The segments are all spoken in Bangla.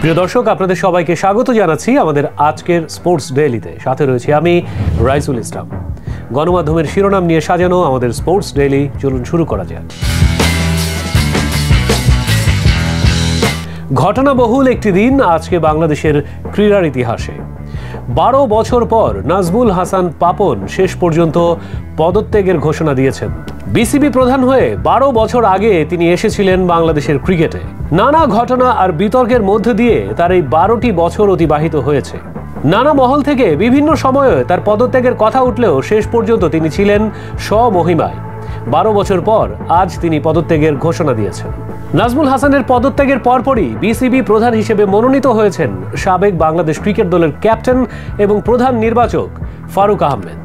প্রিয় দর্শক, আপনাদের সবাইকে স্বাগত জানাচ্ছি আমাদের আজকের স্পোর্টস ডেইলিতে। সাথে রয়েছে আমি রাইসুল ইসলাম। গণমাধ্যমের শিরোনাম নিয়ে সাজানো আমাদের স্পোর্টস ডেইলি, চলুন শুরু করা যাক। ঘটনাবহুল একটি দিন আজকে বাংলাদেশের ক্রীড়ার ইতিহাসে। 12 বছর পর নাজমুল হাসান পাপন শেষ পর্যন্ত পদত্যাগের ঘোষণা দিয়েছেন। বিসিবি প্রধান হয়ে 12 বছর আগে তিনি এসেছিলেন বাংলাদেশের ক্রিকেটে। নানা ঘটনা আর বিতর্কের মধ্য দিয়ে তার এই 12টি বছর অতিবাহিত হয়েছে। নানা মহল থেকে বিভিন্ন সময়ে তার পদত্যাগের কথা উঠলেও শেষ পর্যন্ত তিনি ছিলেন স্বমহিমায়। 12 বছর পর আজ তিনি পদত্যাগের ঘোষণা দিয়েছেন। নাজমুল হাসানের পদত্যাগের পরপরই বিসিবি প্রধান হিসেবে মনোনীত হয়েছেন সাবেক বাংলাদেশ ক্রিকেট দলের ক্যাপ্টেন এবং প্রধান নির্বাচক ফারুক আহমেদ।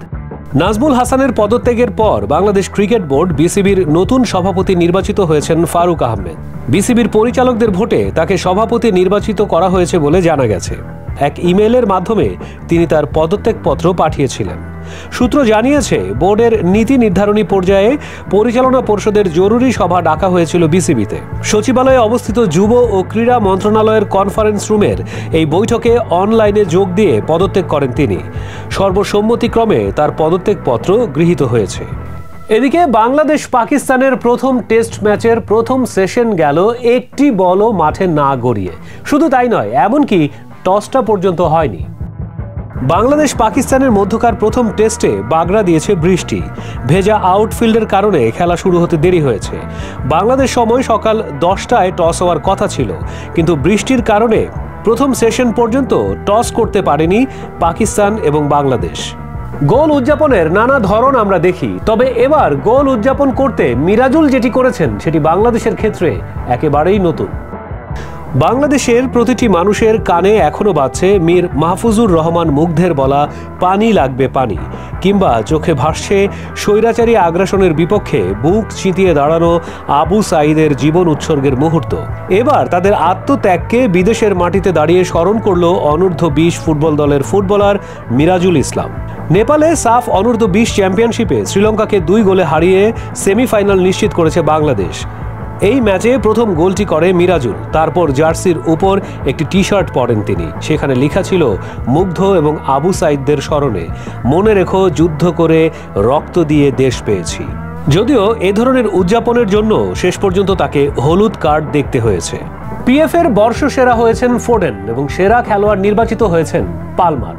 নাজমুল হাসানের পদত্যাগের পর বাংলাদেশ ক্রিকেট বোর্ড বিসিবির নতুন সভাপতি নির্বাচিত হয়েছেন ফারুক আহমেদ। বিসিবির পরিচালকদের ভোটে তাকে সভাপতি নির্বাচিত করা হয়েছে বলে জানা গেছে। এক ইমেইলের মাধ্যমে তিনি তার পদত্যাগপত্র পাঠিয়েছিলেন। সূত্র জানিয়েছে, বোর্ডের নীতি নির্ধারণী পর্যায়ে পরিচালনা পরিষদের জরুরি সভা ডাকা হয়েছিল বিসিবিতে। সচিবালয়ে অবস্থিত যুব ও ক্রীড়া মন্ত্রণালয়ের কনফারেন্স রুমের এই বৈঠকে অনলাইনে যোগ দিয়ে পদত্যাগ করেন তিনি। সর্বসম্মতিক্রমে তার পদত্যাগপত্র গৃহীত হয়েছে। এদিকে বাংলাদেশ পাকিস্তানের প্রথম টেস্ট ম্যাচের প্রথম সেশন গেল একটি বলও মাঠে না গড়িয়ে। শুধু তাই নয়, এমনকি টসটা পর্যন্ত হয়নি। বাংলাদেশ পাকিস্তানের মধ্যকার প্রথম টেস্টে বাগড়া দিয়েছে বৃষ্টি। ভেজা আউটফিল্ডের কারণে খেলা শুরু হতে দেরি হয়েছে। বাংলাদেশ সময় সকাল 10টায় টস হওয়ার কথা ছিল, কিন্তু বৃষ্টির কারণে প্রথম সেশন পর্যন্ত টস করতে পারেনি পাকিস্তান এবং বাংলাদেশ। গোল উদযাপনের নানা ধরন আমরা দেখি, তবে এবার গোল উদযাপন করতে মিরাজুল যেটি করেছেন সেটি বাংলাদেশের ক্ষেত্রে একেবারেই নতুন। বাংলাদেশের প্রতিটি মানুষের কানে এখনো বাজছে মীর মাহফুজুর রহমান মুগ্ধের বলা পানি লাগবে পানি, কিংবা চোখে ভাসছে স্বৈরাচারী আগ্রাসনের বিপক্ষে বুক চিতিয়ে দাঁড়ানো আবু সাঈদের জীবন উৎসর্গের মুহূর্ত। এবার তাদের আত্মত্যাগকে বিদেশের মাটিতে দাঁড়িয়ে স্মরণ করল অনূর্ধ্ব 20 ফুটবল দলের ফুটবলার মিরাজুল ইসলাম। নেপালে সাফ অনূর্ধ্ব 20 চ্যাম্পিয়নশিপে শ্রীলঙ্কাকে 2 গোলে হারিয়ে সেমিফাইনাল নিশ্চিত করেছে বাংলাদেশ। এই ম্যাচে প্রথম গোলটি করে মিরাজুল। তারপর জার্সির উপর একটি টি শার্ট পরেন তিনি। সেখানে লেখা ছিল মুগ্ধ এবং আবু সাঈদদের স্মরণে, মনে রেখো যুদ্ধ করে রক্ত দিয়ে দেশ পেয়েছি। যদিও এ ধরনের উদযাপনের জন্য শেষ পর্যন্ত তাকে হলুদ কার্ড দেখতে হয়েছে। পিএফ এর বর্ষসেরা হয়েছেন ফোডেন এবং সেরা খেলোয়াড় নির্বাচিত হয়েছেন পালমার।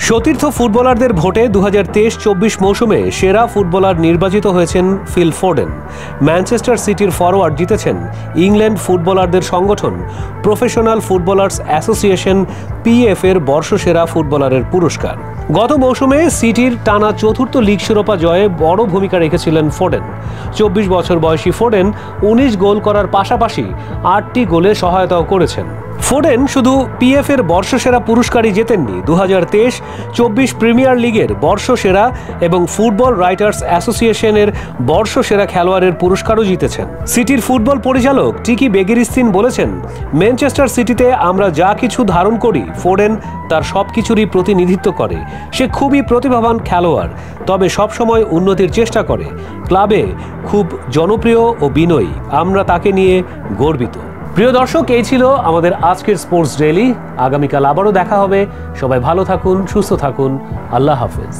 সতীর্থ ফুটবলারদের ভোটে 2023-24 মৌসুমে সেরা ফুটবলার নির্বাচিত হয়েছেন ফিল ফোডেন। ম্যানচেস্টার সিটির ফরওয়ার্ড জিতেছেন ইংল্যান্ড ফুটবলারদের সংগঠন প্রফেশনাল ফুটবলার্স অ্যাসোসিয়েশন পিএফ এর বর্ষসেরা ফুটবলারের পুরস্কার। গত মৌসুমে সিটির টানা 4র্থ লিগ শিরোপা জয়ে বড় ভূমিকা রেখেছিলেন ফোডেন। 24 বছর বয়সী ফোডেন 19 গোল করার পাশাপাশি 8টি গোলে সহায়তাও করেছেন। ফোডেন শুধু পিএফ এর বর্ষসেরা পুরস্কারই জেতেননি, 2023-24 প্রিমিয়ার লিগের বর্ষসেরা এবং ফুটবল রাইটার্স অ্যাসোসিয়েশনের বর্ষসেরা খেলোয়াড়ের পুরস্কারও জিতেছেন। সিটির ফুটবল পরিচালক টিকি বেগেরিস্তিন বলেছেন, ম্যানচেস্টার সিটিতে আমরা যা কিছু ধারণ করি, ফোডেন তার সবকিছুরই প্রতিনিধিত্ব করে। সে খুবই প্রতিভাবান খেলোয়াড়, তবে সবসময় উন্নতির চেষ্টা করে। ক্লাবে খুব জনপ্রিয় ও বিনয়ী, আমরা তাকে নিয়ে গর্বিত। প্রিয় দর্শক, এই ছিল আমাদের আজকের স্পোর্টস ডেইলি। আগামীকাল আবারও দেখা হবে। সবাই ভালো থাকুন, সুস্থ থাকুন। আল্লাহ হাফেজ।